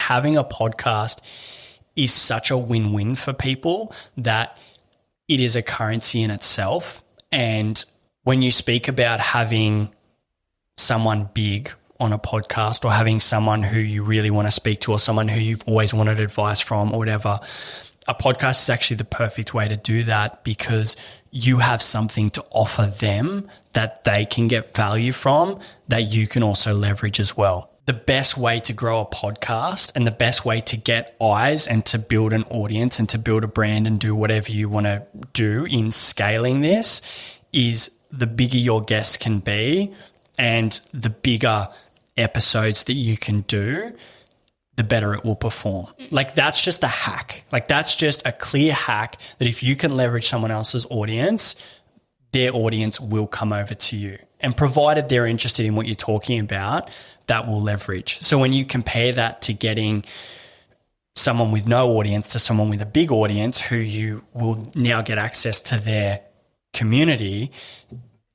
having a podcast is such a win-win for people that it is a currency in itself. And when you speak about having someone big on a podcast or having someone who you really want to speak to or someone who you've always wanted advice from or whatever, a podcast is actually the perfect way to do that because you have something to offer them that they can get value from that you can also leverage as well. The best way to grow a podcast and the best way to get eyes and to build an audience and to build a brand and do whatever you want to do in scaling this is the bigger your guests can be and the bigger episodes that you can do, the better it will perform. Like that's just a hack. Like that's just a clear hack that if you can leverage someone else's audience, their audience will come over to you. And provided they're interested in what you're talking about, that will leverage. So when you compare that to getting someone with no audience to someone with a big audience who you will now get access to their community,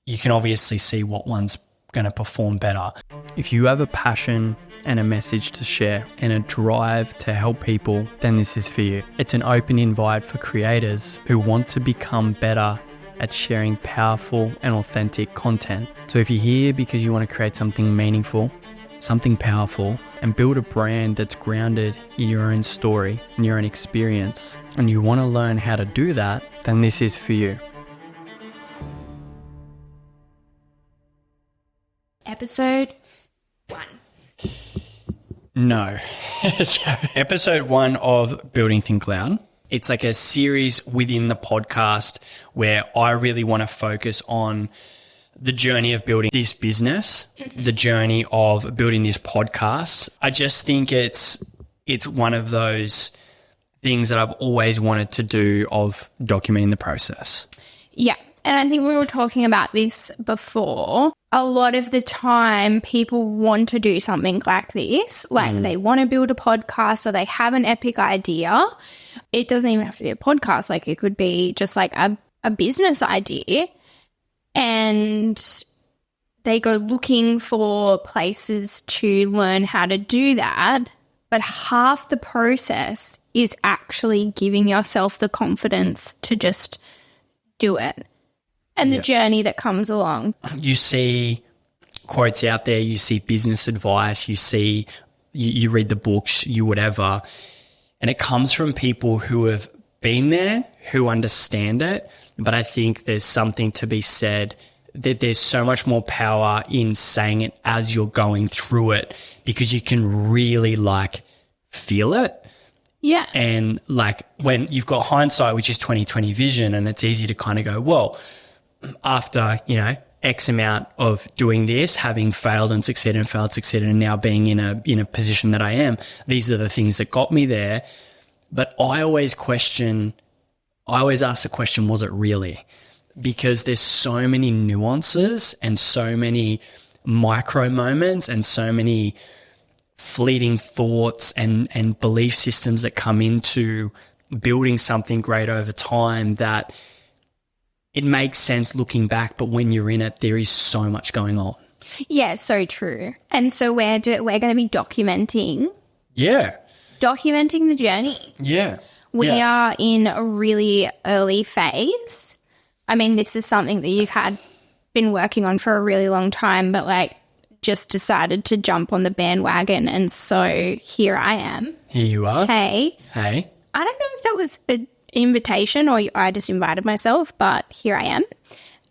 you can obviously see what one's going to perform better. If you have a passion and a message to share and a drive to help people, then this is for you. It's an open invite for creators who want to become better at sharing powerful and authentic content. So if you're here because you want to create something meaningful, something powerful, and build a brand that's grounded in your own story and your own experience, and you want to learn how to do that, then this is for you. Episode 1. No. Episode 1 of Building Think Loud. It's like a series within the podcast where I really want to focus on the journey of building this business, the journey of building this podcast. I just think it's one of those things that I've always wanted to do of documenting the process. Yeah. And I think we were talking about this before. A lot of the time people want to do something like this, like they want to build a podcast or they have an epic idea. It doesn't even have to be a podcast. Like it could be just like a business idea. And they go looking for places to learn how to do that. But half the process is actually giving yourself the confidence to just do it. And the journey that comes along. You see quotes out there, you see business advice, you read the books, you whatever, and it comes from people who have been there, who understand it. But I think there's something to be said that there's so much more power in saying it as you're going through it because you can really like feel it. Yeah. And like when you've got hindsight, which is 20/20 vision, and it's easy to kind of go, well, after, X amount of doing this, having failed and succeeded and now being in a position that I am, these are the things that got me there. But I always ask the question, was it really? Because there's so many nuances and so many micro moments and so many fleeting thoughts and belief systems that come into building something great over time that it makes sense looking back, but when you're in it, there is so much going on. Yeah, so true. And so we're going to be documenting. Yeah. Documenting the journey. Yeah. We are in a really early phase. I mean, this is something that you've been working on for a really long time, but like just decided to jump on the bandwagon. And so here I am. Here you are. Hey. Hey. I don't know if that was an invitation or I just invited myself, but here I am.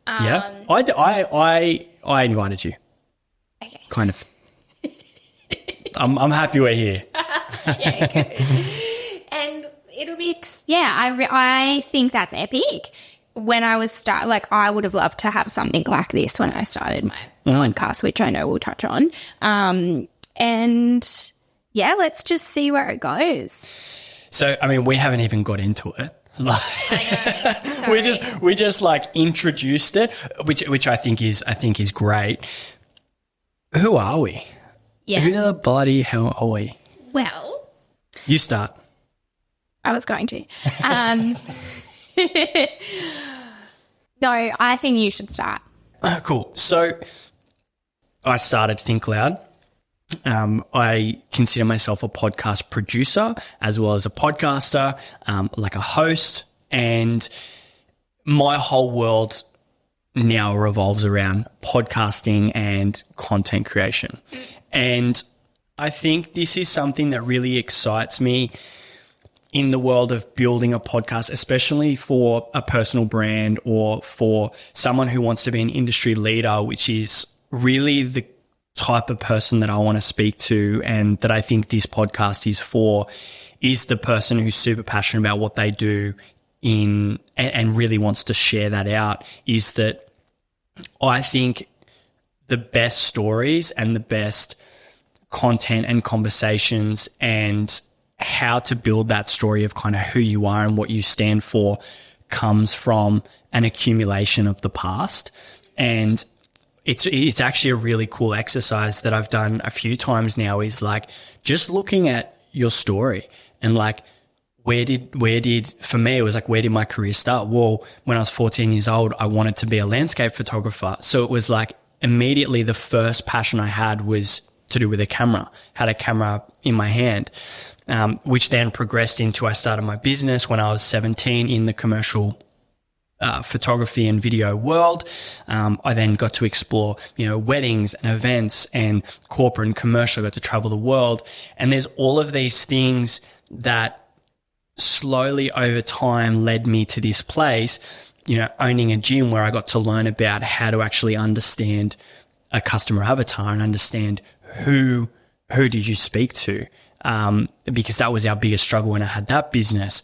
Yeah. I invited you. Okay. Kind of. I'm happy we're here. Yeah, good. And it'll be, I think that's epic. When I was I would have loved to have something like this when I started my podcast, which I know we'll touch on. And yeah, let's just see where it goes. So, I mean, we haven't even got into it. We just like introduced it, which I think is great. Who are we? Yeah. Who the bloody hell are we? Well, you start. I was going to. No, I think you should start. Cool. So I started Think Loud I consider myself a podcast producer as well as a podcaster, like a host, and my whole world now revolves around podcasting and content creation. And I think this is something that really excites me in the world of building a podcast, especially for a personal brand or for someone who wants to be an industry leader, which is really the type of person that I want to speak to and that I think this podcast is for, is the person who's super passionate about what they do and really wants to share that out. Is that I think the best stories and the best content and conversations and how to build that story of kind of who you are and what you stand for comes from an accumulation of the past. And it's actually a really cool exercise that I've done a few times now, is like just looking at your story and like, where did, for me, it was like, where did my career start? Well, when I was 14 years old, I wanted to be a landscape photographer. So it was like immediately the first passion I had was to do with a camera, had a camera in my hand, which then progressed into, I started my business when I was 17 in the commercial photography and video world. I then got to explore, weddings and events and corporate and commercial. I got to travel the world. And there's all of these things that slowly over time led me to this place, owning a gym where I got to learn about how to actually understand a customer avatar and understand who did you speak to? Because that was our biggest struggle when I had that business.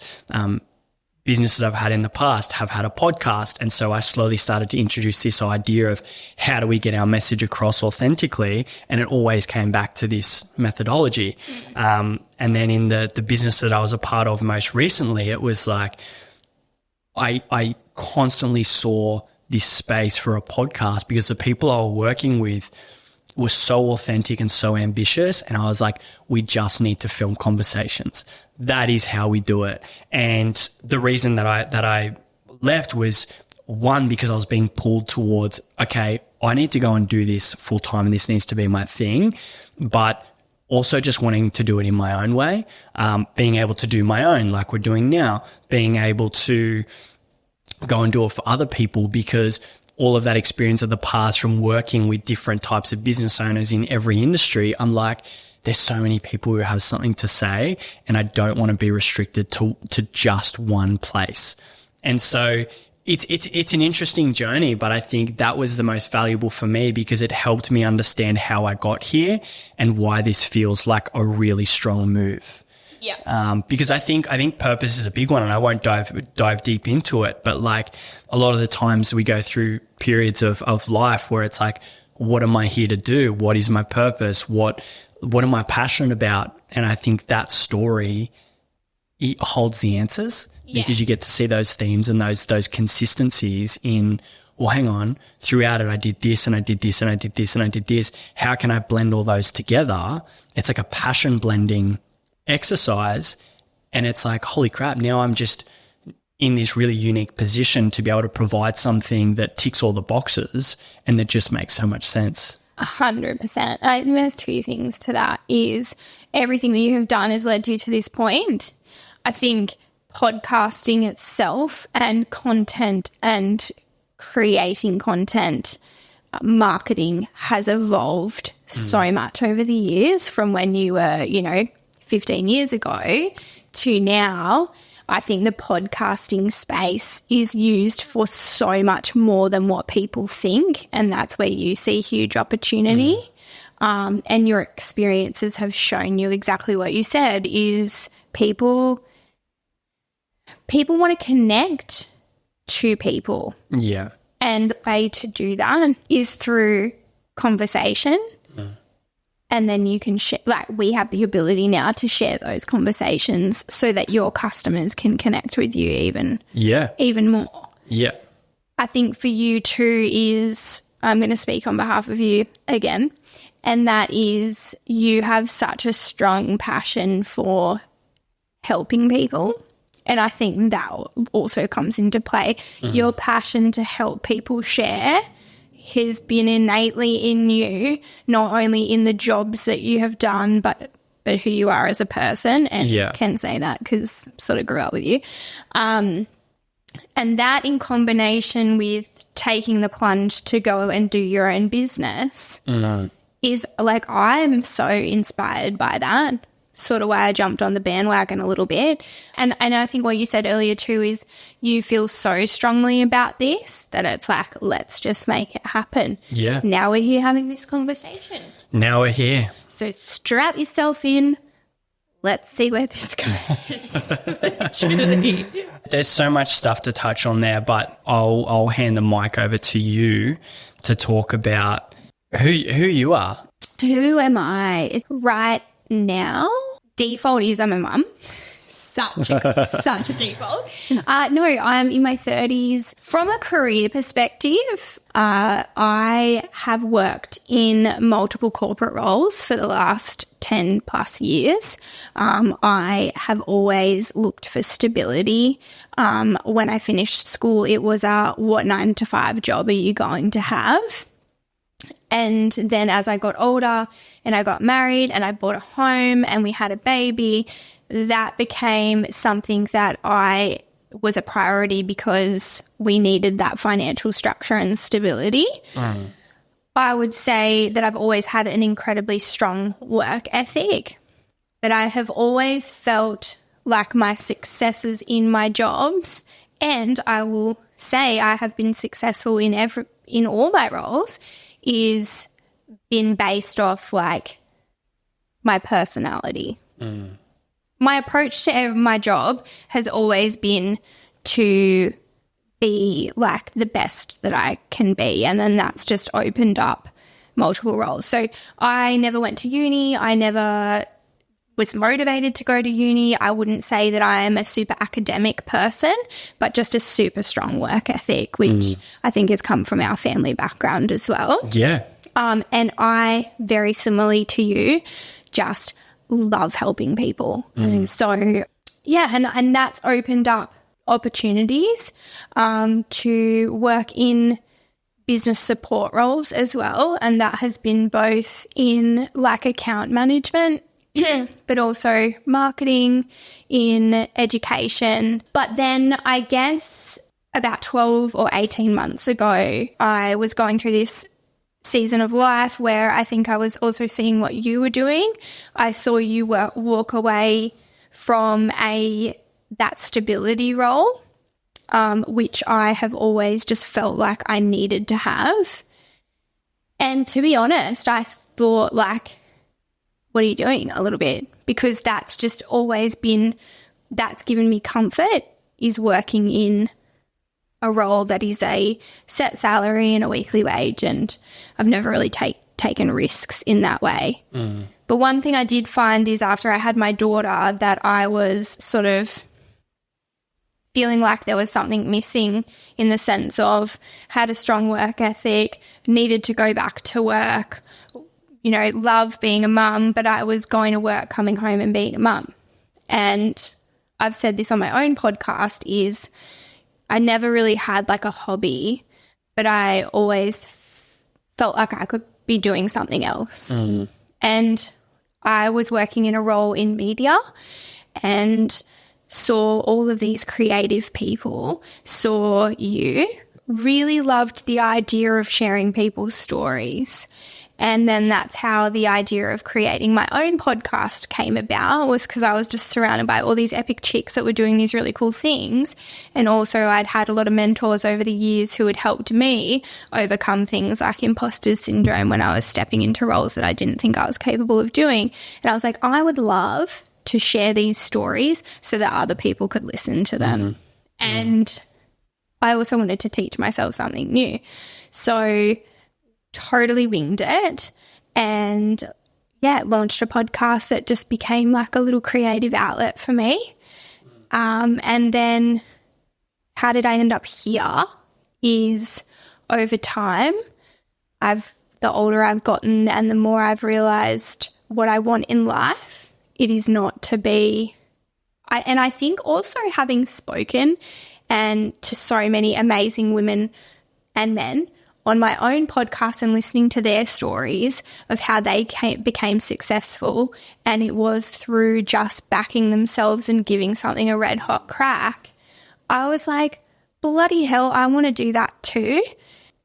Businesses I've had in the past have had a podcast. And so I slowly started to introduce this idea of how do we get our message across authentically? And it always came back to this methodology. And then in the business that I was a part of most recently, it was like, I constantly saw this space for a podcast because the people I was working with were so authentic and so ambitious. And I was like, we just need to film conversations. That is how we do it. And the reason that I left was, one, because I was being pulled towards, okay, I need to go and do this full time and this needs to be my thing. But also just wanting to do it in my own way, being able to do my own like we're doing now, being able to go and do it for other people, because all of that experience of the past from working with different types of business owners in every industry, I'm like, there's so many people who have something to say and I don't want to be restricted to just one place. And so it's an interesting journey, but I think that was the most valuable for me because it helped me understand how I got here and why this feels like a really strong move. Yeah. Because I think purpose is a big one, and I won't dive deep into it, but like a lot of the times we go through periods of life where it's like, what am I here to do? What is my purpose? What am I passionate about? And I think that story, it holds the answers because you get to see those themes and those consistencies in, well, hang on, throughout it, I did this and I did this and I did this and I did this. How can I blend all those together? It's like a passion blending exercise. And it's like, holy crap, now I'm just in this really unique position to be able to provide something that ticks all the boxes and that just makes so much sense. 100%. I think there's two things to that. Is everything that you have done has led you to this point. I think podcasting itself and content and creating content, marketing has evolved so much over the years from when you were, 15 years ago to now. I think the podcasting space is used for so much more than what people think, and that's where you see huge opportunity. And your experiences have shown you exactly what you said, is people want to connect to people. Yeah. And the way to do that is through conversation. And then you can share, like we have the ability now to share those conversations so that your customers can connect with you even more. Yeah. I think for you too is, I'm going to speak on behalf of you again, and that is you have such a strong passion for helping people. And I think that also comes into play. Your passion to help people share has been innately in you, not only in the jobs that you have done, but who you are as a person. And can say that because sort of grew up with you. And that in combination with taking the plunge to go and do your own business is like, I'm so inspired by that. Sort of why I jumped on the bandwagon a little bit. And I think what you said earlier too is you feel so strongly about this that it's like, let's just make it happen. Yeah. Now we're here having this conversation. Now we're here. So strap yourself in. Let's see where this goes. Literally. There's so much stuff to touch on there, but I'll hand the mic over to you to talk about who you are. Who am I right now? Default is I'm a mum. Such a default. No, I'm in my 30s. From a career perspective, I have worked in multiple corporate roles for the last 10 plus years. I have always looked for stability. When I finished school, it was what 9 to 5 job are you going to have? And then as I got older and I got married and I bought a home and we had a baby, that became something that was a priority because we needed that financial structure and stability. I would say that I've always had an incredibly strong work ethic, that I have always felt like my successes in my jobs, and I will say I have been successful in all my roles, is been based off like my personality. My approach to my job has always been to be like the best that I can be, and then that's just opened up multiple roles. So I never went to uni. I never was motivated to go to uni. I wouldn't say that I am a super academic person, but just a super strong work ethic, which I think has come from our family background as well. Yeah. And I, very similarly to you, just love helping people. So, yeah, and that's opened up opportunities to work in business support roles as well. And that has been both in like account management, but also marketing, in education. But then I guess about 12 or 18 months ago, I was going through this season of life where I think I was also seeing what you were doing. I saw you walk away from that stability role, which I have always just felt like I needed to have. And to be honest, I thought like, what are you doing a little bit? Because that's just always been, that's given me comfort, is working in a role that is a set salary and a weekly wage, and I've never really taken risks in that way. But one thing I did find is after I had my daughter that I was sort of feeling like there was something missing, in the sense of had a strong work ethic, needed to go back to work, you know, love being a mum, but I was going to work, coming home and being a mum. And I've said this on my own podcast, is I never really had like a hobby, but I always felt like I could be doing something else. And I was working in a role in media and saw all of these creative people, saw you, really loved the idea of sharing people's stories. And then that's how the idea of creating my own podcast came about, was because I was just surrounded by all these epic chicks that were doing these really cool things. And also I'd had a lot of mentors over the years who had helped me overcome things like imposter syndrome when I was stepping into roles that I didn't think I was capable of doing. And I was like, I would love to share these stories so that other people could listen to them. And I also wanted to teach myself something new. So totally winged it, and launched a podcast that just became like a little creative outlet for me. And then how did I end up here is over time, the older I've gotten and the more I've realized what I want in life, it is not to be, and I think also having spoken and to so many amazing women and men on my own podcast and listening to their stories of how they became successful, and it was through just backing themselves and giving something a red hot crack, I was like, bloody hell, I want to do that too.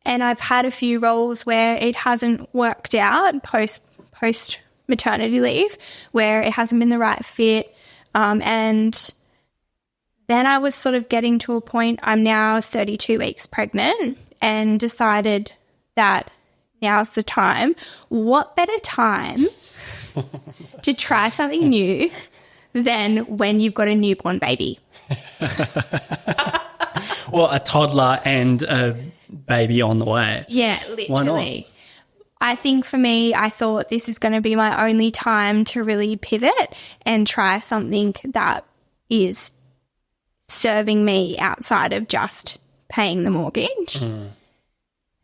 And I've had a few roles where it hasn't worked out post maternity leave, where it hasn't been the right fit. And then I was sort of getting to a point, I'm now 32 weeks pregnant, and decided that now's the time. What better time to try something new than when you've got a newborn baby? Well, a toddler and a baby on the way. Yeah, literally. Why not? I think for me, I thought this is going to be my only time to really pivot and try something that is serving me outside of just paying the mortgage. And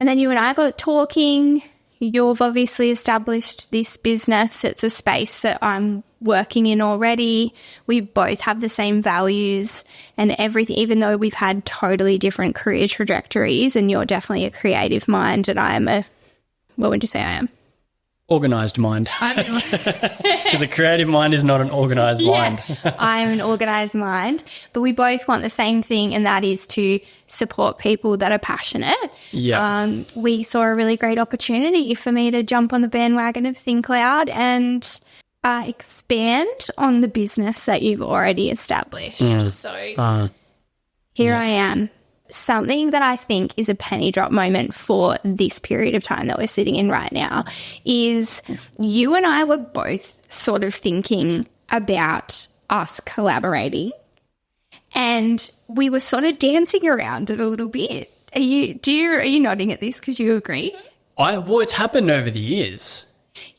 then you and I got talking. You've obviously established this business. It's a space that I'm working in already. We both have the same values and everything, even though we've had totally different career trajectories, and you're definitely a creative mind and I am what would you say I am? Organised mind. Because a creative mind is not an organised mind. I am an organised mind, but we both want the same thing, and that is to support people that are passionate. Yeah. We saw a really great opportunity for me to jump on the bandwagon of Think Loud and expand on the business that you've already established. So here I am. Something that I think is a penny drop moment for this period of time that we're sitting in right now is you and I were both sort of thinking about us collaborating, and we were sort of dancing around it a little bit. Are you nodding at this because you agree? Well, it's happened over the years.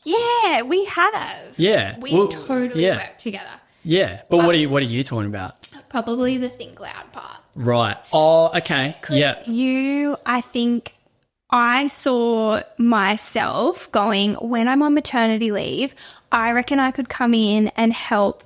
Yeah, we have. Yeah. We totally worked together. Yeah. But what are you talking about? Probably the Think Loud part. Right. Oh, okay. Yeah. I think I saw myself going, when I'm on maternity leave, I reckon I could come in and help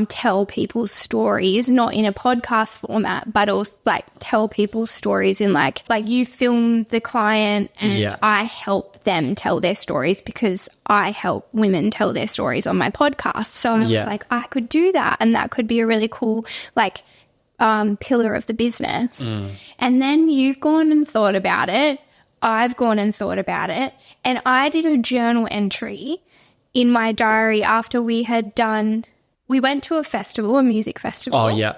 tell people's stories, not in a podcast format, but also like tell people's stories in like you film the client and I help them tell their stories because I help women tell their stories on my podcast. So I was like, I could do that, and that could be a really cool pillar of the business. And then you've gone and thought about it. I've gone and thought about it. And I did a journal entry in my diary after we went to a music festival. Oh, yeah.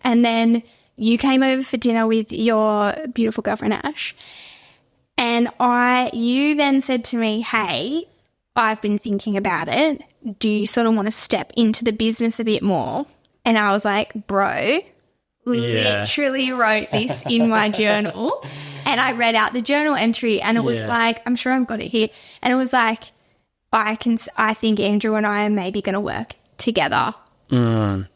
And then you came over for dinner with your beautiful girlfriend, Ash. And you then said to me, hey, I've been thinking about it. Do you sort of want to step into the business a bit more? And I was like, bro, literally wrote this in my journal. And I read out the journal entry, and it was like, I'm sure I've got it here. And it was like, I think Andrew and I are maybe going to work together in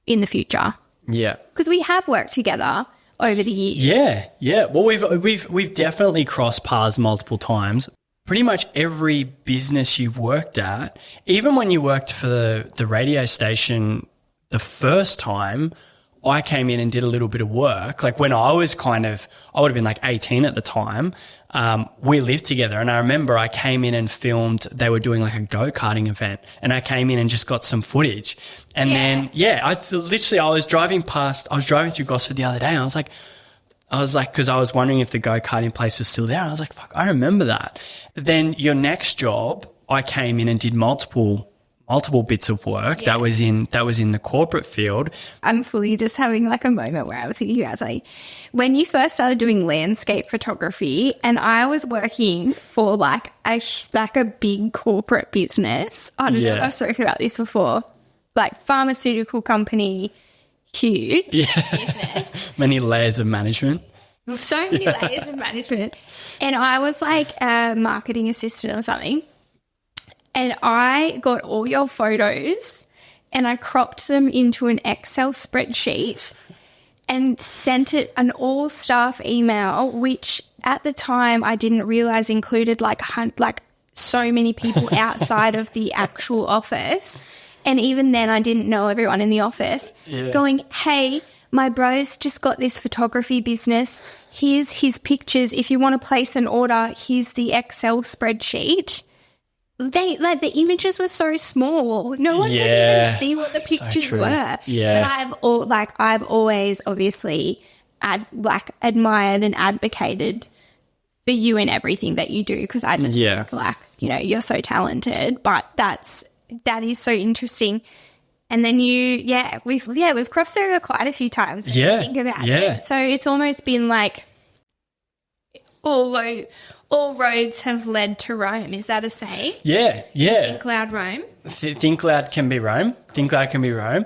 the future. Yeah. Because we have worked together over the years. Yeah, yeah. Well, we've definitely crossed paths multiple times. Pretty much every business you've worked at, even when you worked for the radio station the first time, I came in and did a little bit of work. Like when I was I would have been like 18 at the time. We lived together, and I remember I came in and filmed, they were doing like a go-karting event, and I came in and just got some footage. And then, I was driving through Gosford the other day, and I was like, because I was wondering if the go-karting place was still there. And I was like, fuck, I remember that. Then your next job, I came in and did multiple bits of work that was in the corporate field. I'm fully just having like a moment where I was thinking about like when you first started doing landscape photography, and I was working for like a big corporate business. I don't know, I've spoken about this before. Like pharmaceutical company, huge business. Many layers of management. So many layers of management. And I was like a marketing assistant or something. And I got all your photos and I cropped them into an Excel spreadsheet and sent it an all-staff email, which at the time I didn't realise included like so many people outside of the actual office. And even then I didn't know everyone in the office, going, hey, my bro's just got this photography business. Here's his pictures. If you want to place an order, here's the Excel spreadsheet. The images were so small. No one could even see what the pictures were. Yeah. But I've always obviously admired and advocated for you in everything that you do, because I just think, like, you know, you're so talented. But that is so interesting. And then we've crossed over quite a few times. When you think about it. So it's almost been like all roads have led to Rome. Is that a saying? Yeah. Think loud, Rome. Think loud can be Rome. Think loud can be Rome.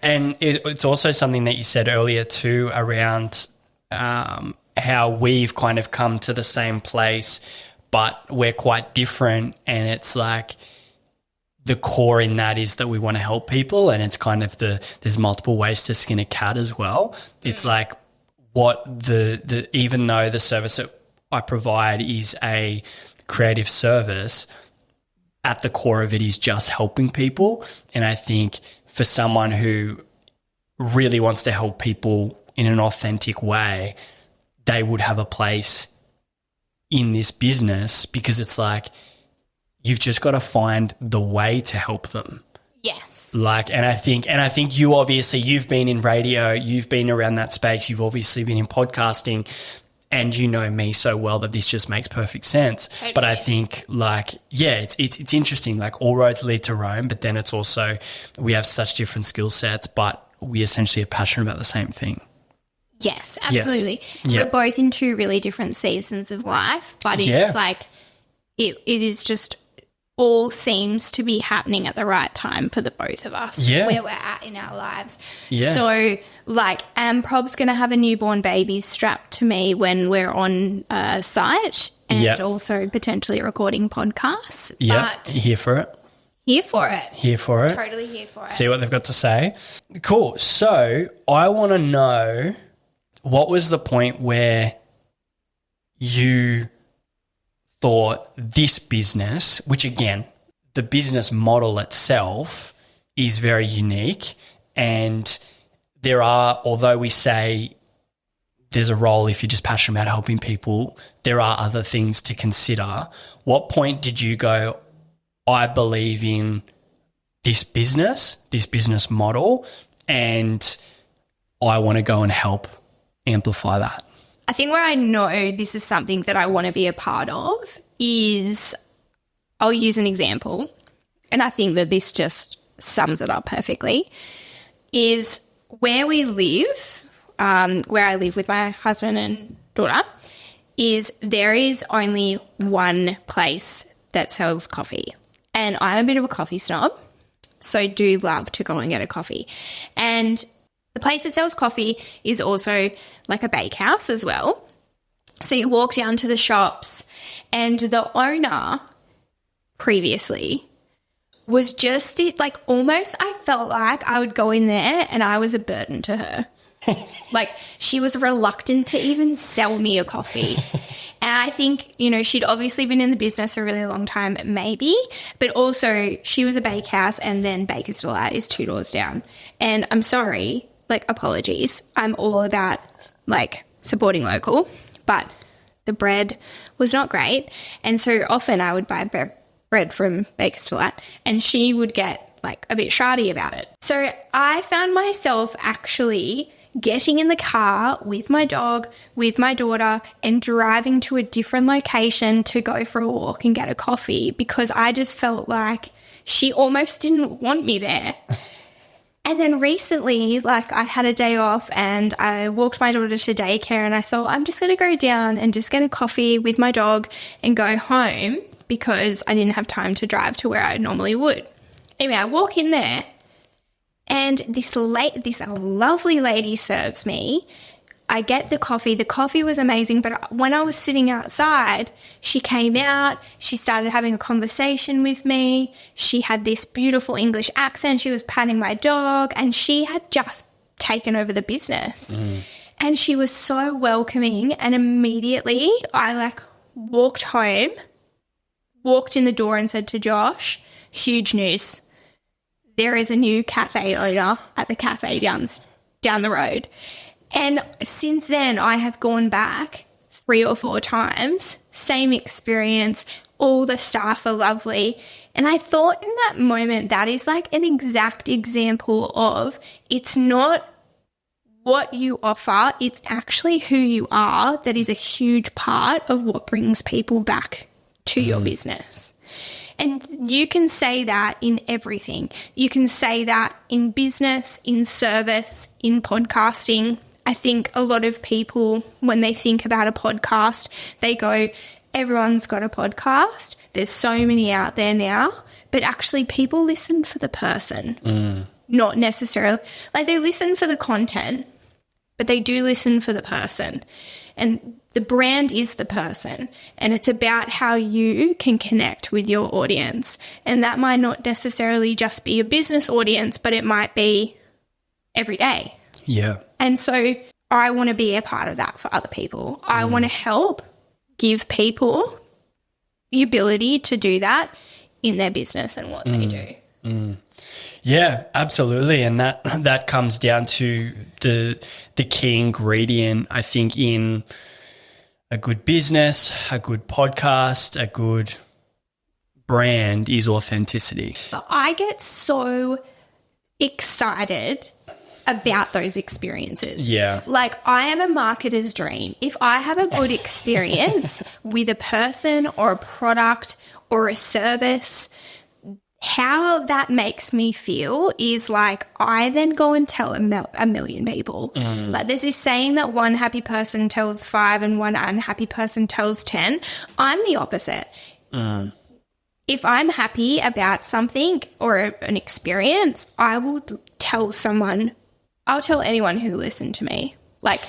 And it's also something that you said earlier too around how we've kind of come to the same place, but we're quite different. And it's like the core in that is that we want to help people, and it's kind of there's multiple ways to skin a cat as well. It's like what the even though the service that I provide is a creative service, at the core of it is just helping people. And I think for someone who really wants to help people in an authentic way, they would have a place in this business, because it's like you've just got to find the way to help them. Yes. Like, and I think you obviously, you've been in radio, you've been around that space, you've obviously been in podcasting, and you know me so well that this just makes perfect sense. Totally. But I think, like, it's interesting. Like, all roads lead to Rome, but then it's also we have such different skill sets, but we essentially are passionate about the same thing. Yes, absolutely. Yes. We're both in two really different seasons of life, but it's like it is just all seems to be happening at the right time for the both of us, where we're at in our lives. Yeah. So, like, Prob's going to have a newborn baby strapped to me when we're on site, and also potentially recording podcasts. Yeah, here for it. Here for it. Here for it. Totally here for it. See what they've got to say. Cool. So I want to know, what was the point where you thought this business, which again, the business model itself is very unique, and there are, although we say there's a role if you're just passionate about helping people, there are other things to consider. What point did you go, I believe in this business model, and I want to go and help amplify that? I think where I know this is something that I want to be a part of is, I'll use an example, and I think that this just sums it up perfectly, is where we live, where I live with my husband and daughter, is there is only one place that sells coffee. And I'm a bit of a coffee snob, so do love to go and get a coffee. And the place that sells coffee is also like a bakehouse as well. So you walk down to the shops, and the owner previously was just like, almost I felt like I would go in there and I was a burden to her. Like, she was reluctant to even sell me a coffee. And I think, you know, she'd obviously been in the business a really long time, maybe, but also she was a bakehouse, and then Baker's Delight is 2 doors down. And I'm sorry, like, apologies. I'm all about, like, supporting local, but the bread was not great. And so often I would buy bread from Baker's Delight, and she would get, like, a bit shardy about it. So I found myself actually getting in the car with my dog, with my daughter, and driving to a different location to go for a walk and get a coffee, because I just felt like she almost didn't want me there. And then recently, like, I had a day off and I walked my daughter to daycare, and I thought, I'm just going to go down and just get a coffee with my dog and go home, because I didn't have time to drive to where I normally would. Anyway, I walk in there, and this lovely lady serves me. I get the coffee. The coffee was amazing, but when I was sitting outside, she came out, she started having a conversation with me. She had this beautiful English accent. She was patting my dog, and she had just taken over the business. And she was so welcoming, and immediately I, walked home, walked in the door and said to Josh, huge news. There is a new cafe owner at the cafe down the road. And since then, I have gone back 3 or 4 times, same experience, all the staff are lovely. And I thought in that moment, that is like an exact example of it's not what you offer, it's actually who you are that is a huge part of what brings people back to your business. And you can say that in everything. You can say that in business, in service, in podcasting. I think a lot of people, when they think about a podcast, they go, everyone's got a podcast. There's so many out there now. But actually, people listen for the person, not necessarily. Like, they listen for the content, but they do listen for the person. And the brand is the person, and it's about how you can connect with your audience. And that might not necessarily just be a business audience, but it might be every day. Yeah. And so I want to be a part of that for other people. I want to help give people the ability to do that in their business and what they do. Yeah, absolutely. And that comes down to the key ingredient, I think, in a good business, a good podcast, a good brand is authenticity. But I get so excited about those experiences. Yeah. Like, I am a marketer's dream. If I have a good experience with a person or a product or a service, how that makes me feel is like I then go and tell a million people. Like, there's this saying that one happy person tells 5 and one unhappy person tells 10. I'm the opposite. If I'm happy about something or an experience, I will tell someone. I'll tell anyone who listened to me. Like,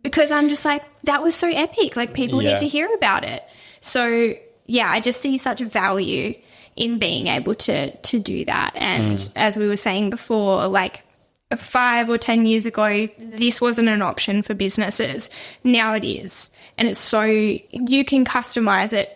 because I'm just like, that was so epic. Like, people need to hear about it. So, yeah, I just see such value in being able to do that. And as we were saying before, like 5 or 10 years ago, this wasn't an option for businesses. Now it is. And it's so you can customize it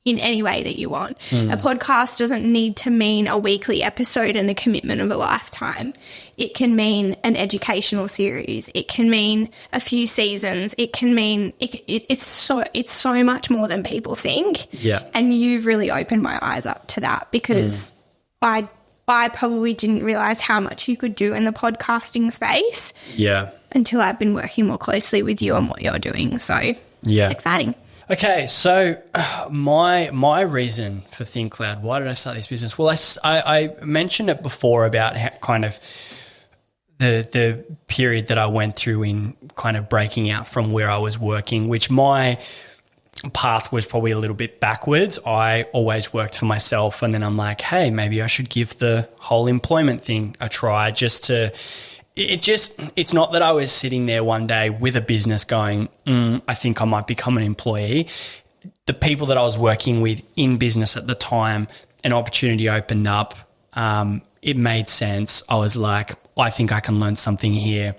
in any way that you want. A podcast doesn't need to mean a weekly episode and a commitment of a lifetime. It can mean an educational series. It can mean a few seasons. It can mean it's so much more than people think. Yeah. And you've really opened my eyes up to that, because I probably didn't realize how much you could do in the podcasting space. Yeah. Until I've been working more closely with you on what you're doing. So it's exciting. Okay, so my reason for ThinkCloud, why did I start this business? Well, I mentioned it before about how kind of the period that I went through in kind of breaking out from where I was working, which my path was probably a little bit backwards. I always worked for myself, and then I'm like, hey, maybe I should give the whole employment thing a try it's not that I was sitting there one day with a business going, I think I might become an employee. The people that I was working with in business at the time, an opportunity opened up. It made sense. I was like, I think I can learn something here.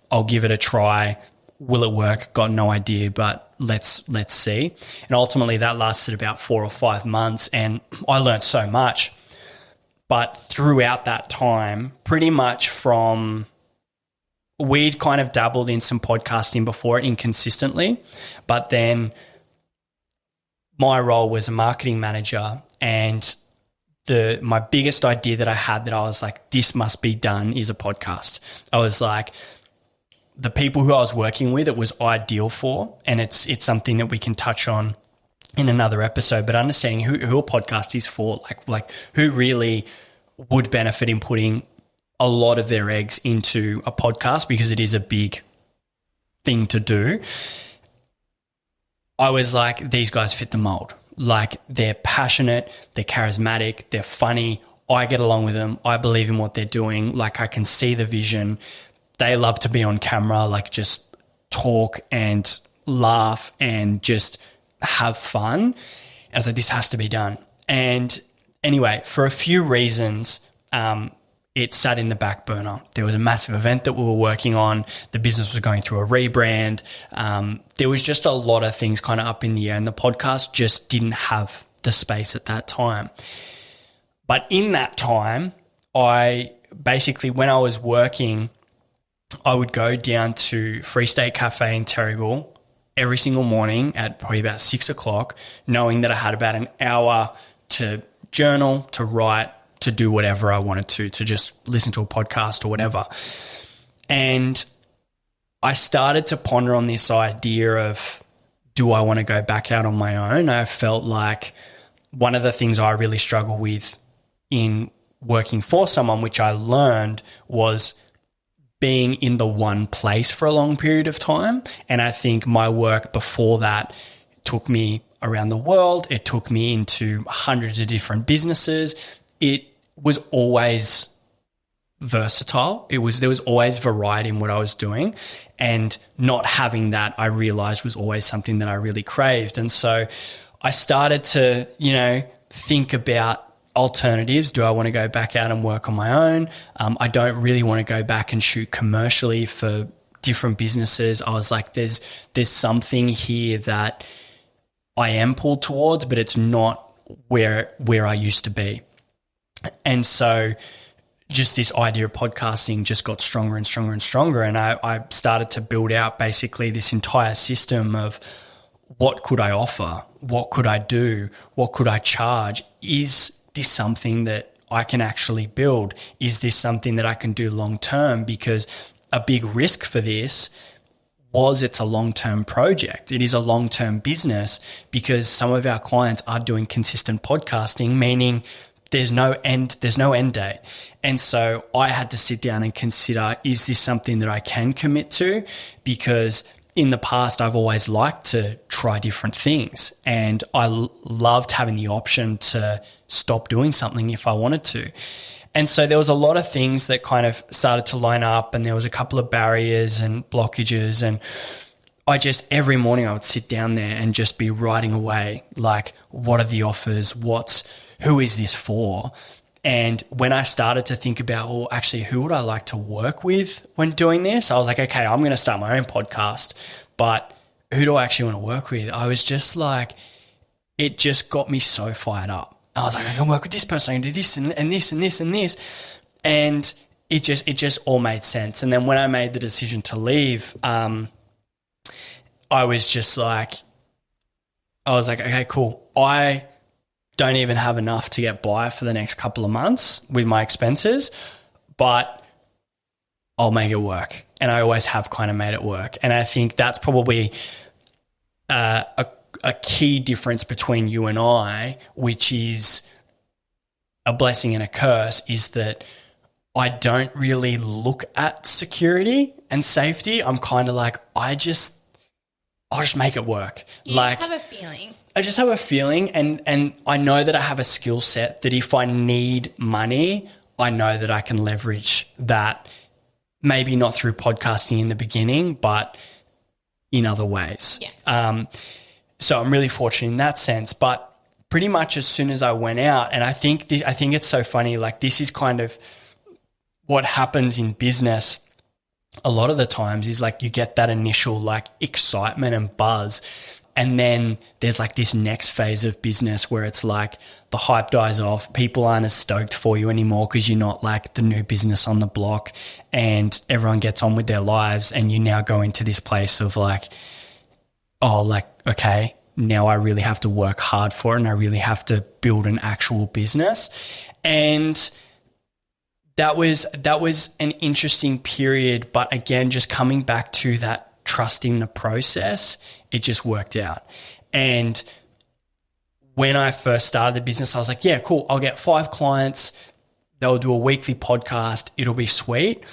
I'll give it a try. Will it work? Got no idea, but let's see. And ultimately that lasted about 4 or 5 months, and I learned so much. But throughout that time, pretty much we'd kind of dabbled in some podcasting before, inconsistently, but then my role was a marketing manager, and my biggest idea that I had that I was like, this must be done, is a podcast. I was like, the people who I was working with, it was ideal for, and it's something that we can touch on in another episode, but understanding who a podcast is for, like who really would benefit in putting a lot of their eggs into a podcast, because it is a big thing to do. I was like, these guys fit the mold. Like, they're passionate, they're charismatic, they're funny. I get along with them. I believe in what they're doing. Like, I can see the vision. They love to be on camera, like just talk and laugh and just have fun. And I was like, this has to be done. And anyway, for a few reasons, it sat in the back burner. There was a massive event that we were working on. The business was going through a rebrand. There was just a lot of things kind of up in the air, and the podcast just didn't have the space at that time. But in that time, I basically, when I was working I would go down to Free State Cafe in Terrigal every single morning at probably about 6 o'clock, knowing that I had about an hour to journal, to write, to do whatever I wanted to just listen to a podcast or whatever. And I started to ponder on this idea of, do I want to go back out on my own? I felt like one of the things I really struggle with in working for someone, which I learned, was being in the one place for a long period of time. And I think my work before that took me around the world. It took me into hundreds of different businesses. It was always versatile. There was always variety in what I was doing, and not having that, I realized, was always something that I really craved. And so I started to, think about alternatives. Do I want to go back out and work on my own? I don't really want to go back and shoot commercially for different businesses. I was like, there's something here that I am pulled towards, but it's not where I used to be. And so just this idea of podcasting just got stronger and stronger and stronger. And I started to build out basically this entire system of, what could I offer? What could I do? What could I charge? Is this something that I can actually build? Is this something that I can do long term? Because a big risk for this was, it's a long-term project. It is a long-term business, because some of our clients are doing consistent podcasting, meaning there's no end date. And so I had to sit down and consider, is this something that I can commit to? Because in the past, I've always liked to try different things, and I loved having the option to stop doing something if I wanted to. And so there was a lot of things that kind of started to line up, and there was a couple of barriers and blockages. And I just, every morning I would sit down there and just be writing away, like, what are the offers? Who is this for? And when I started to think about, well, actually, who would I like to work with when doing this? I was like, okay, I'm going to start my own podcast, but who do I actually want to work with? I was just like, it just got me so fired up. I was like, I can work with this person, I can do this and this and this and this. And it just all made sense. And then when I made the decision to leave, I was just like, okay, cool. I don't even have enough to get by for the next couple of months with my expenses, but I'll make it work. And I always have kind of made it work. And I think that's probably a key difference between you and I, which is a blessing and a curse, is that I don't really look at security and safety. I'm kind of like, I'll just make it work. You just have a feeling. I just have a feeling, and I know that I have a skill set that if I need money, I know that I can leverage that, maybe not through podcasting in the beginning, but in other ways. Yeah. So I'm really fortunate in that sense. But pretty much as soon as I went out, and I think it's so funny, like, this is kind of what happens in business a lot of the times, is like you get that initial like excitement and buzz. And then there's like this next phase of business where it's like the hype dies off. People aren't as stoked for you anymore because you're not like the new business on the block, and everyone gets on with their lives. And you now go into this place of like, oh, like, okay, now I really have to work hard for it, and I really have to build an actual business. And that was an interesting period. But again, just coming back to that, trusting the process, it just worked out. And when I first started the business, I was like, yeah, cool, I'll get 5 clients, they'll do a weekly podcast, it'll be sweet.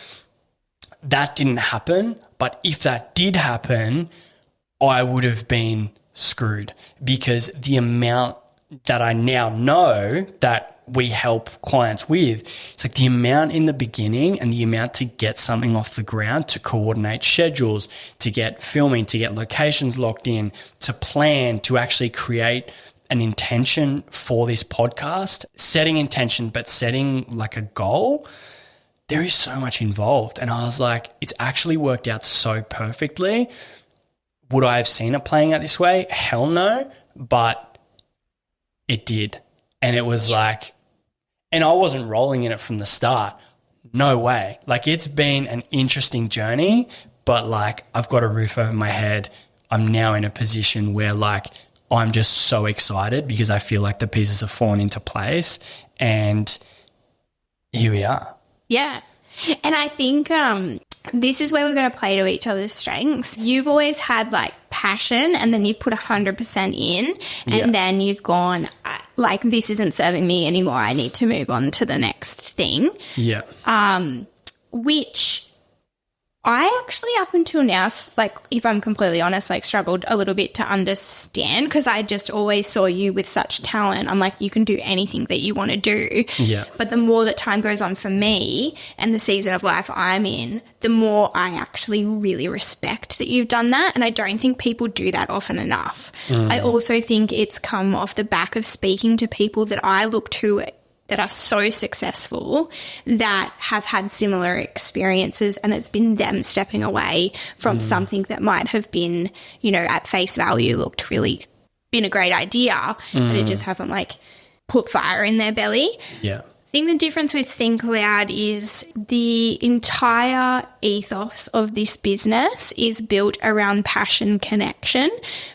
That didn't happen, but if that did happen, I would have been screwed, because the amount that I now know that we help clients with, it's like the amount in the beginning and the amount to get something off the ground, to coordinate schedules, to get filming, to get locations locked in, to plan, to actually create an intention for this podcast, setting intention, but setting like a goal. There is so much involved. And I was like, it's actually worked out so perfectly. Would I have seen it playing out this way? Hell no. But it did. And it was like, and I wasn't rolling in it from the start. no way. Like, it's been an interesting journey, but like, I've got a roof over my head. I'm now in a position where like, I'm just so excited because I feel like the pieces have fallen into place, and here we are. Yeah. And I think this is where we're going to play to each other's strengths. You've always had like passion, and then you've put 100% in, and then you've gone like, this isn't serving me anymore. I need to move on to the next thing. Yeah. Which I actually, up until now, like, if I'm completely honest, like, struggled a little bit to understand, because I just always saw you with such talent. I'm like, you can do anything that you want to do. Yeah. But the more that time goes on for me and the season of life I'm in, the more I actually really respect that you've done that. And I don't think people do that often enough. I also think it's come off the back of speaking to people that I look to that are so successful, that have had similar experiences, and it's been them stepping away from something that might have been, you know, at face value looked really been a great idea, but it just hasn't like put fire in their belly. Yeah. I think the difference with Think Loud is the entire ethos of this business is built around passion connection,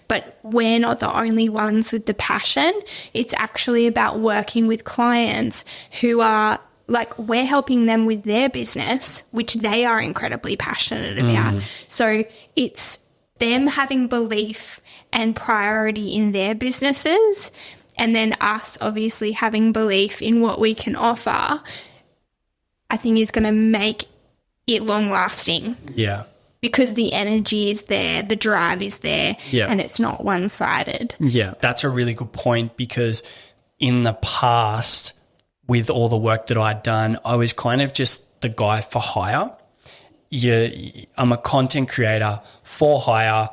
but we're not the only ones with the passion. It's actually about working with clients who are like, we're helping them with their business, which they are incredibly passionate about. So it's them having belief and priority in their businesses, and then us obviously having belief in what we can offer, I think is going to make it long lasting. Yeah. Because the energy is there, the drive is there, Yeah. and it's not one-sided. Yeah, that's a really good point, because in the past, with all the work that I'd done, I was kind of just the guy for hire. I'm a content creator for hire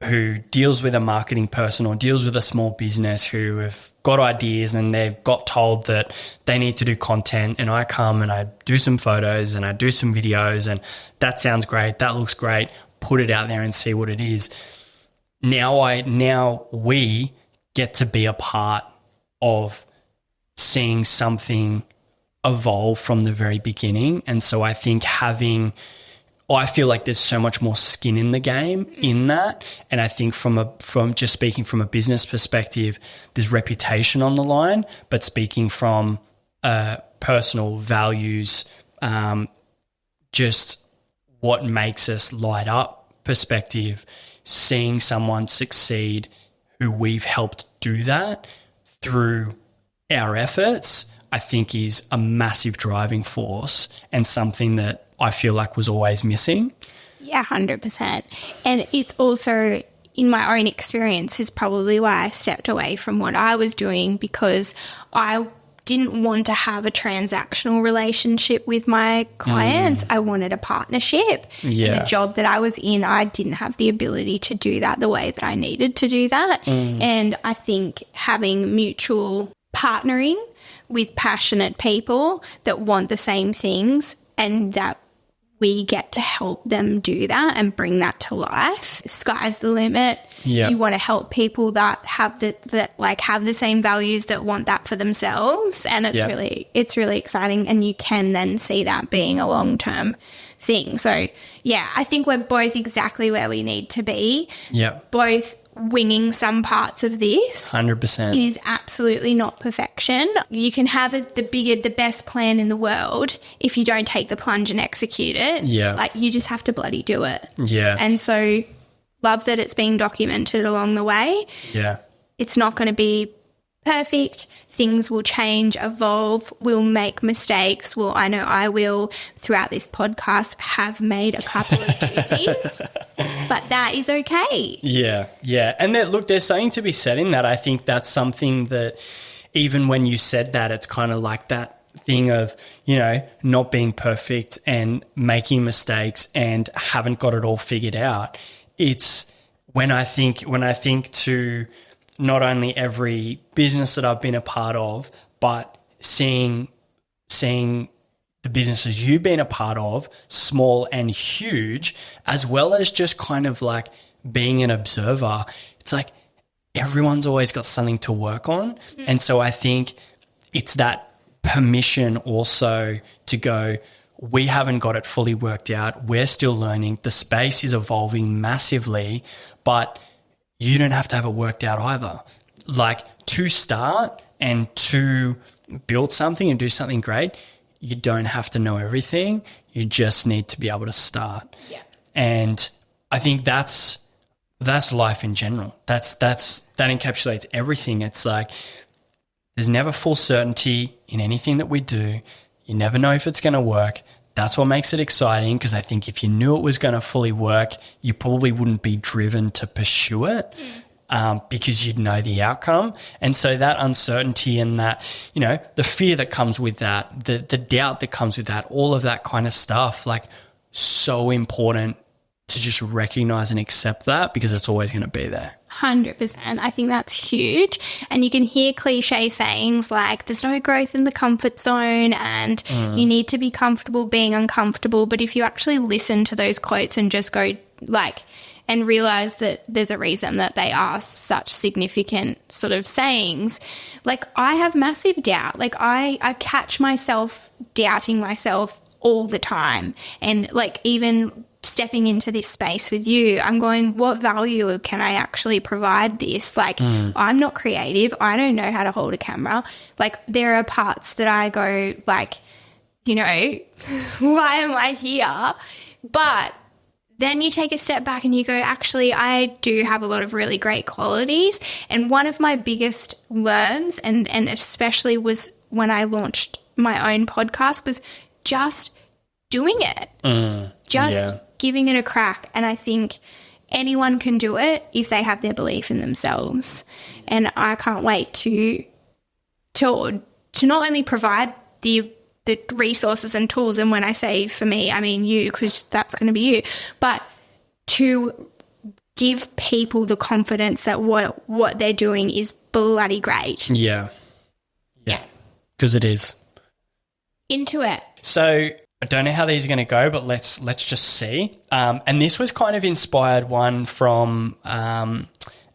who deals with a marketing person or deals with a small business who have got ideas and they've got told that they need to do content, and I come and I do some photos and I do some videos, and that sounds great, that looks great, put it out there and see what it is. Now we get to be a part of seeing something evolve from the very beginning. And so I think I feel like there's so much more skin in the game in that. And I think from just speaking from a business perspective, there's reputation on the line, but speaking from personal values, just what makes us light up perspective, seeing someone succeed who we've helped do that through our efforts, I think is a massive driving force and something that I feel like was always missing. Yeah, 100%. And it's also, in my own experience, is probably why I stepped away from what I was doing, because I didn't want to have a transactional relationship with my clients. I wanted a partnership. Yeah. And the job that I was in, I didn't have the ability to do that the way that I needed to do that. And I think having mutual partnering with passionate people that want the same things, and that we get to help them do that and bring that to life. Sky's the limit. Yeah. You want to help people that have have the same values, that want that for themselves, and it's really exciting, and you can then see that being a long-term thing. So, yeah, I think we're both exactly where we need to be. Yeah. Both winging some parts of this. 100%. It is absolutely not perfection. You can have the best plan in the world. If you don't take the plunge and execute it, you just have to bloody do it. Yeah. And so, love that it's being documented along the way. Yeah. It's not going to be perfect. Things will change, evolve. We'll make mistakes. Well, I know I will, throughout this podcast, have made a couple of doozies, but that is okay. Yeah, yeah. And there's something to be said in that. I think that's something that even when you said that, it's kind of like that thing of, not being perfect and making mistakes and haven't got it all figured out. It's when I think to not only every business that I've been a part of, but seeing the businesses you've been a part of, small and huge, as well as just kind of like being an observer. It's like everyone's always got something to work on. And so I think it's that permission also to go, we haven't got it fully worked out. We're still learning. The space is evolving massively, but you don't have to have it worked out either. Like, to start and to build something and do something great, you don't have to know everything. You just need to be able to start. Yeah. And I think that's life in general. That encapsulates everything. It's like, there's never full certainty in anything that we do. You never know if it's going to work. That's what makes it exciting, because I think if you knew it was going to fully work, you probably wouldn't be driven to pursue it. Because you'd know the outcome. And so that uncertainty and that, you know, the fear that comes with that, the doubt that comes with that, all of that kind of stuff, like, so important to just recognize and accept that, because it's always going to be there. 100%. I think that's huge. And you can hear cliche sayings like there's no growth in the comfort zone and you need to be comfortable being uncomfortable. But if you actually listen to those quotes and just go like, and realize that there's a reason that they are such significant sort of sayings. Like, I have massive doubt. Like, I catch myself doubting myself all the time. And like, even stepping into this space with you, I'm going, what value can I actually provide this? Like, I'm not creative. I don't know how to hold a camera. Like, there are parts that I go like, you know, why am I here? But then you take a step back and you go, actually, I do have a lot of really great qualities. And one of my biggest learns, and especially was when I launched my own podcast, was just doing it, giving it a crack. And I think anyone can do it if they have their belief in themselves. And I can't wait to not only provide the resources and tools, and when I say for me, I mean you, because that's going to be you, but to give people the confidence that what they're doing is bloody great. Yeah. Because it is. Into it. So I don't know how these are going to go, but let's just see. And this was kind of inspired one from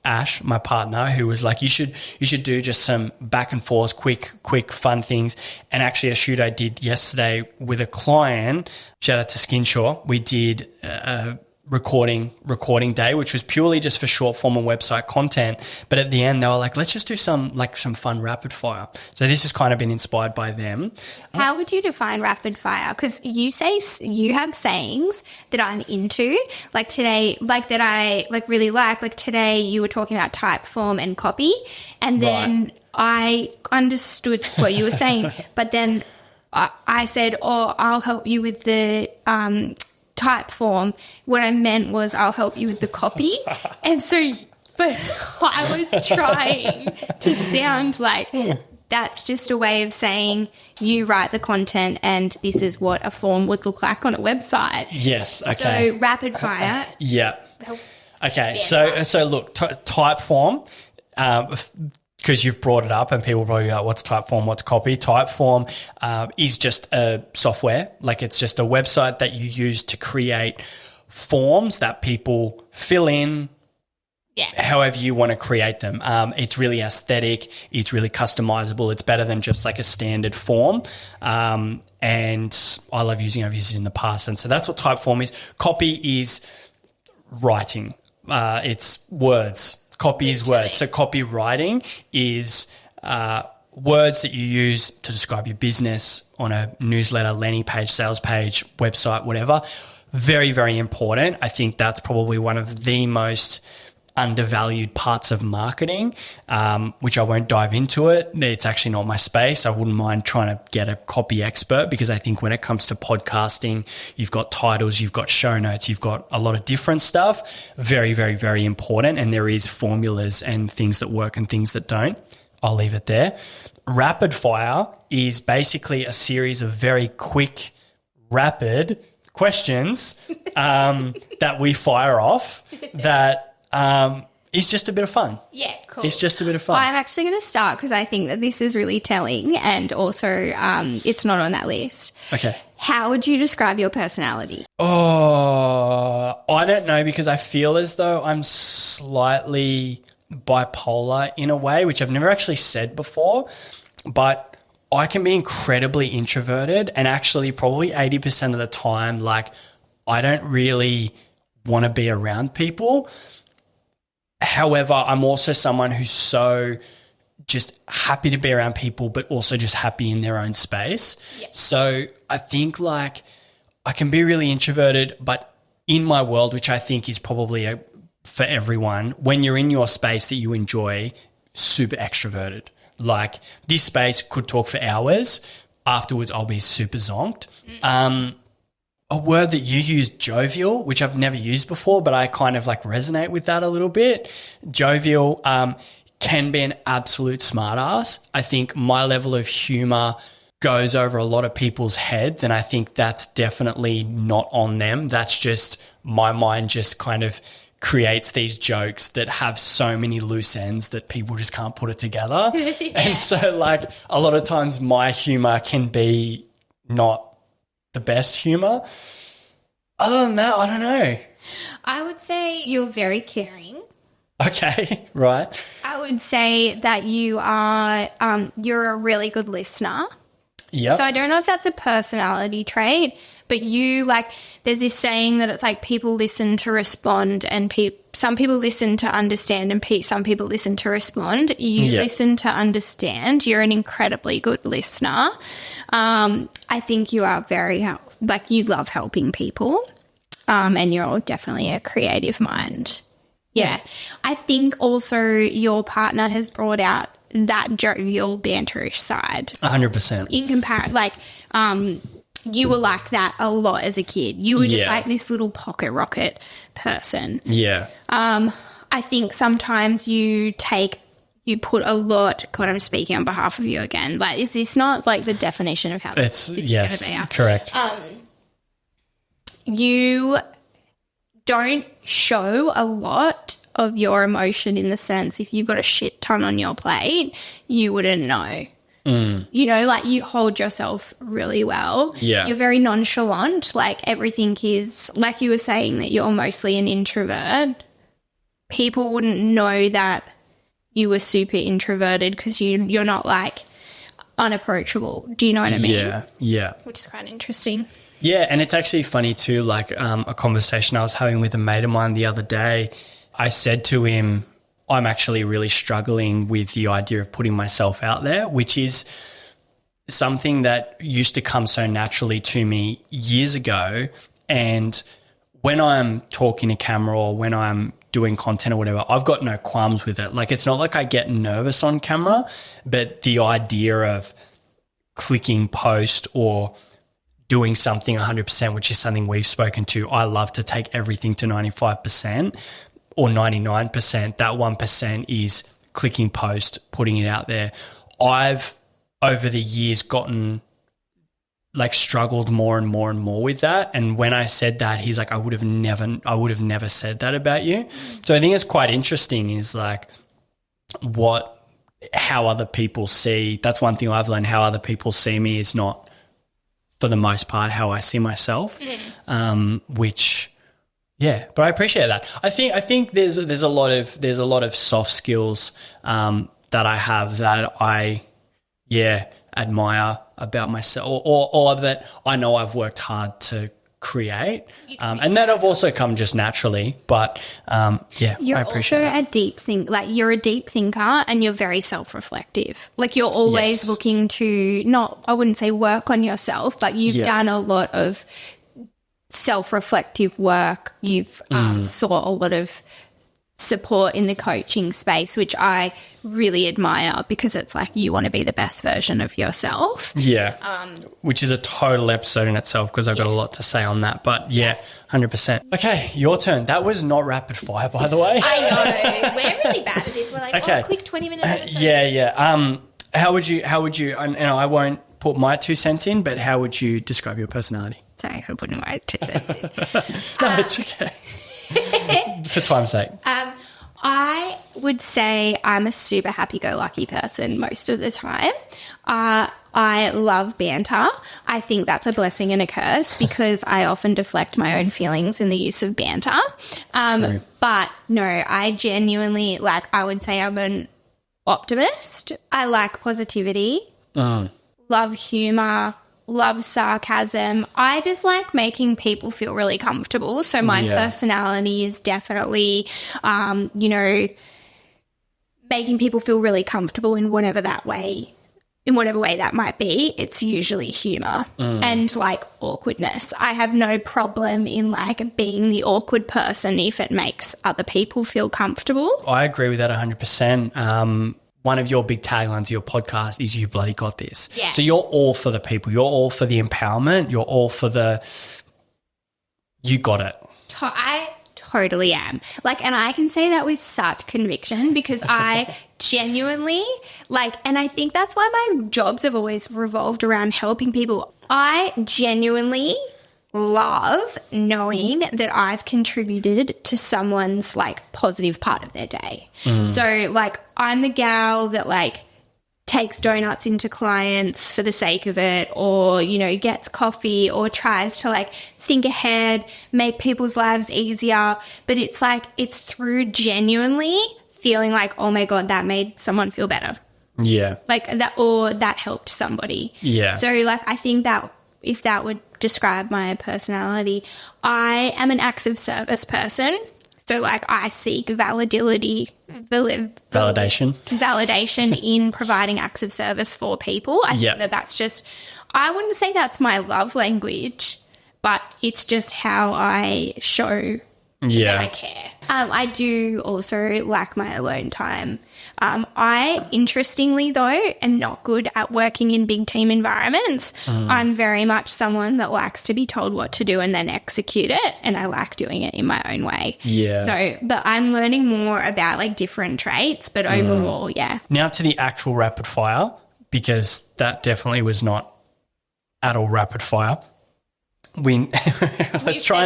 Ash, my partner, who was like, you should do just some back and forth, quick fun things. And actually a shoot I did yesterday with a client, shout out to Skinshaw, we did a recording day, which was purely just for short form and website content. But at the end they were like, let's just do some fun rapid fire. So this has kind of been inspired by them. How would you define rapid fire? Because you say you have sayings that I'm into, like today, like that I like really like today you were talking about type, form and copy, and then I understood what you were saying, but then I said, oh, I'll help you with the type form. What I meant was I'll help you with the copy. And so, but I was trying to sound like that's just a way of saying you write the content and this is what a form would look like on a website. Yes. Okay. So rapid fire. Yeah. Okay. So look, type form, because you've brought it up and people probably be like, what's type form, what's copy? Type form is just a software. Like, it's just a website that you use to create forms that people fill in however you want to create them. It's really aesthetic. It's really customizable. It's better than just like a standard form. And I love using it. I've used it in the past. And so that's what type form is. Copy is writing. It's words. Copy is words. So copywriting is words that you use to describe your business on a newsletter, landing page, sales page, website, whatever. Very, very important. I think that's probably one of the most undervalued parts of marketing, which I won't dive into it. It's actually not my space. I wouldn't mind trying to get a copy expert, because I think when it comes to podcasting, you've got titles, you've got show notes, you've got a lot of different stuff. Very, very, very important. And there is formulas and things that work and things that don't. I'll leave it there. Rapid fire is basically a series of very quick, rapid questions that we fire off that it's just a bit of fun. Yeah, cool. It's just a bit of fun. I'm actually going to start because I think that this is really telling, and also it's not on that list. Okay. How would you describe your personality? Oh, I don't know, because I feel as though I'm slightly bipolar in a way, which I've never actually said before, but I can be incredibly introverted, and actually probably 80% of the time, like, I don't really want to be around people. However, I'm also someone who's so just happy to be around people, but also just happy in their own space. Yeah. So I think like I can be really introverted, but in my world, which I think is probably for everyone, when you're in your space that you enjoy, super extroverted. Like this space could talk for hours. Afterwards, I'll be super zonked. A word that you used, jovial, which I've never used before, but I kind of like resonate with that a little bit. Jovial can be an absolute smartass. I think my level of humor goes over a lot of people's heads, and I think that's definitely not on them. That's just my mind just kind of creates these jokes that have so many loose ends that people just can't put it together. Yeah. And so like a lot of times my humor can be not the best humor. Other than that, I don't know. I would say you're very caring. Okay, right. I would say that you are you're a really good listener. Yeah. So I don't know if that's a personality trait, but you like there's this saying that it's like people listen to respond, and some people listen to understand, and some people listen to respond. You listen to understand. You're an incredibly good listener. I think you are very like you love helping people, and you're definitely a creative mind. Yeah. I think also your partner has brought out that jovial, banterish side. 100%. In comparison, like, you were like that a lot as a kid. You were just like this little pocket rocket person. Yeah. I think sometimes you put a lot, God, I'm speaking on behalf of you again. Like, is this not like the definition of how this is going to be? Correct. You don't show a lot of your emotion in the sense if you've got a shit ton on your plate, you wouldn't know. You know, like you hold yourself really well. Yeah. You're very nonchalant. Like everything is, like you were saying that you're mostly an introvert. People wouldn't know that you were super introverted because you're not like unapproachable. Do you know what I mean? Yeah, yeah. Which is quite interesting. Yeah, and it's actually funny too, like a conversation I was having with a mate of mine the other day. I said to him, I'm actually really struggling with the idea of putting myself out there, which is something that used to come so naturally to me years ago. And when I'm talking to camera or when I'm doing content or whatever, I've got no qualms with it. Like, it's not like I get nervous on camera, but the idea of clicking post or doing something 100%, which is something we've spoken to, I love to take everything to 95% or 99%. That 1% is clicking post, putting it out there. I've, over the years, struggled more and more and more with that. And when I said that, he's like, I would have never said that about you. So I think it's quite interesting is like how other people see. That's one thing I've learned. How other people see me is not, for the most part, how I see myself, which, yeah, but I appreciate that. I think there's a lot of soft skills that I have that I, admire about myself, or that I know I've worked hard to create, and that have also come just naturally. But you're I appreciate also a deep think. Like you're a deep thinker, and you're very self-reflective. Like you're always looking to I wouldn't say work on yourself, but you've done a lot of self-reflective work. You've sought a lot of support in the coaching space, which I really admire because it's like you want to be the best version of yourself. Yeah, which is a total episode in itself because I've got a lot to say on that. But 100%. Okay, your turn. That was not rapid fire, by the way. I know. We're really bad at this. We're like, quick 20-minute episode. Yeah. How would you? And I won't put my 2 cents in, but how would you describe your personality? Sorry for putting my 2 cents in. No, it's okay. For time's sake. I would say I'm a super happy-go-lucky person most of the time. I love banter. I think that's a blessing and a curse because I often deflect my own feelings in the use of banter. True. But no, I genuinely, I would say I'm an optimist. I like positivity. love humor, love sarcasm. I just like making people feel really comfortable. So my personality is definitely, making people feel really comfortable in whatever way that might be. It's usually humor and like awkwardness. I have no problem in like being the awkward person if it makes other people feel comfortable. I agree with that 100%. One of your big taglines of your podcast is "You bloody got this." Yeah. So you're all for the people. You're all for the empowerment. You're all for you got it. I totally am. Like, and I can say that with such conviction because I genuinely and I think that's why my jobs have always revolved around helping people. I genuinely love knowing that I've contributed to someone's like positive part of their day. So like I'm the gal that like takes donuts into clients for the sake of it, or, gets coffee, or tries to like think ahead, make people's lives easier. But it's like, it's through genuinely feeling like, oh my God, that made someone feel better. Yeah. Like that, or that helped somebody. Yeah. So like, I think that if that would describe my personality, I am an acts of service person. So like I seek validation in providing acts of service for people. I think that's just, I wouldn't say that's my love language, but it's just how I show that I care. I do also like my alone time. I, interestingly though, am not good at working in big team environments. I'm very much someone that likes to be told what to do and then execute it, and I like doing it in my own way. Yeah. So, but I'm learning more about like different traits, but overall, Now to the actual rapid fire, because that definitely was not at all rapid fire. Let's try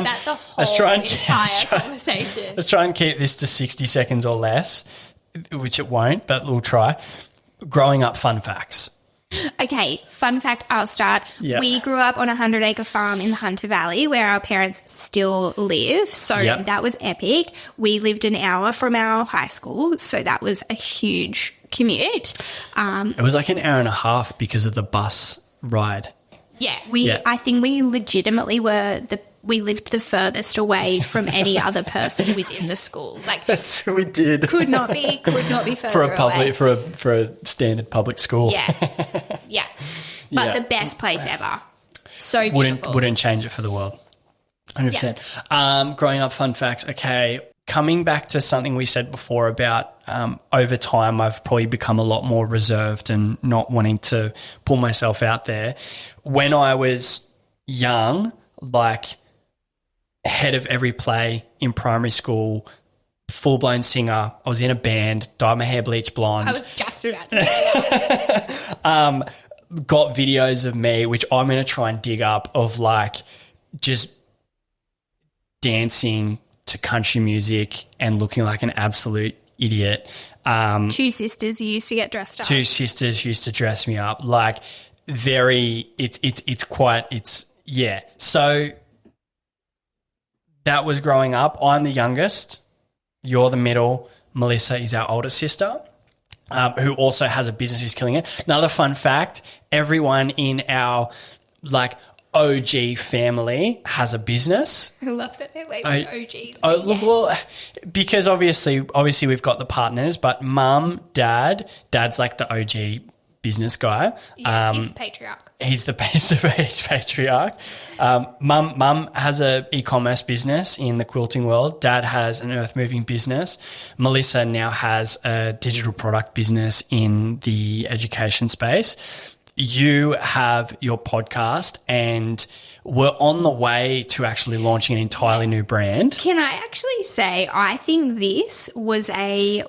and keep this to 60 seconds or less, which it won't, but we'll try. Growing up fun facts. Okay, fun fact, I'll start. Yep. We grew up on a 100-acre farm in the Hunter Valley where our parents still live, so that was epic. We lived an hour from our high school, so that was a huge commute. It was like an hour and a half because of the bus ride. Yeah, I think we legitimately we lived the furthest away from any other person within the school. Like that's what we did. Could not be further away. For a standard public school. Yeah. But the best place ever. So beautiful. Wouldn't change it for the world. 100%. Growing up fun facts. Okay. Coming back to something we said before about over time, I've probably become a lot more reserved and not wanting to pull myself out there. When I was young, like head of every play in primary school, full-blown singer, I was in a band, dyed my hair bleach blonde. I was just about to say that. Got videos of me, which I'm going to try and dig up, of like just dancing to country music and looking like an absolute idiot. Two sisters used to get dressed up. Two sisters used to dress me up. Like So that was growing up. I'm the youngest. You're the middle. Melissa is our older sister, who also has a business who's killing it. Another fun fact, everyone in our like OG family has a business. I love that they're like OGs. Well, because obviously we've got the partners, but mum, dad's like the OG business guy. Yeah, he's the patriarch. He's the patriarch. Mum has a e-commerce business in the quilting world. Dad has an earth moving business. Melissa now has a digital product business in the education space. You have your podcast and we're on the way to actually launching an entirely new brand. Can I actually say I think this was a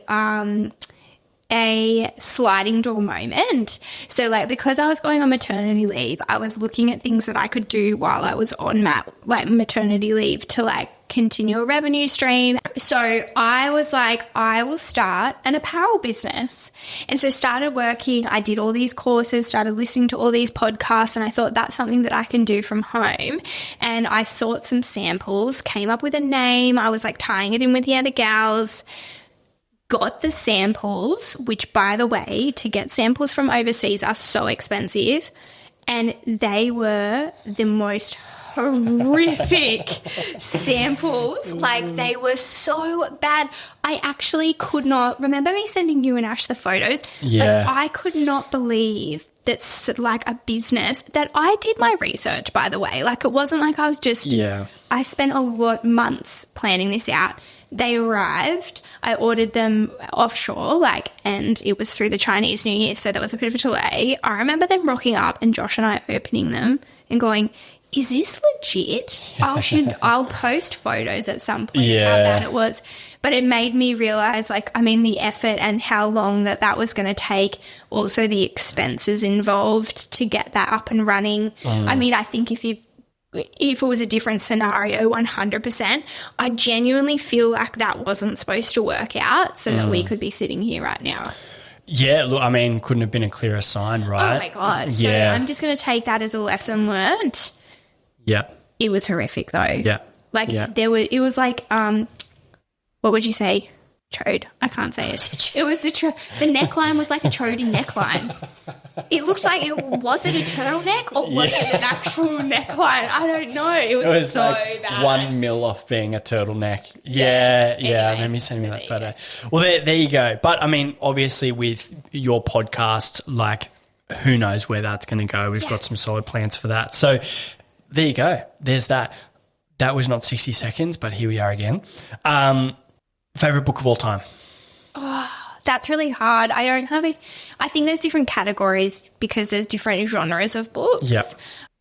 sliding door moment. So like because I was going on maternity leave, I was looking at things that I could do while I was on maternity leave to like continue a revenue stream. So I was like, I will start an apparel business. And so started working, I did all these courses, started listening to all these podcasts, and I thought that's something that I can do from home. And I sought some samples, came up with a name. I was like tying it in with the other gals, got the samples, which, by the way, to get samples from overseas are so expensive, and they were the most horrific samples. Like, they were so bad. I actually could not remember me sending you and Ash the photos. Yeah. Like, I could not believe that's like a business that I did my research, by the way. Like, it wasn't like I was just, I spent months planning this out. They arrived, I ordered them offshore, and it was through the Chinese New Year, so there was a bit of a delay. I remember them rocking up and Josh and I opening them and going, is this legit? I'll post photos at some point of how bad it was. But it made me realise, the effort and how long that was going to take, also the expenses involved to get that up and running. I think if it was a different scenario, 100%, I genuinely feel like that wasn't supposed to work out so that we could be sitting here right now. Yeah, look, couldn't have been a clearer sign, right? Oh, my God. So I'm just going to take that as a lesson learned. Yeah. It was horrific, though. Yeah. It was like, what would you say? Chode. I can't say it. It was the neckline was like a chody neckline. It looked like was it a turtleneck or was it an actual neckline? I don't know. It was so bad. 1 mil off being a turtleneck. Yeah. Anyway, let me send you that photo. Well, there you go. But obviously with your podcast, who knows where that's going to go. We've got some solid plans for that. So there you go. There's that. That was not 60 seconds, but here we are again. Favorite book of all time? Oh, that's really hard. I don't have it. I think there's different categories because there's different genres of books. Yep.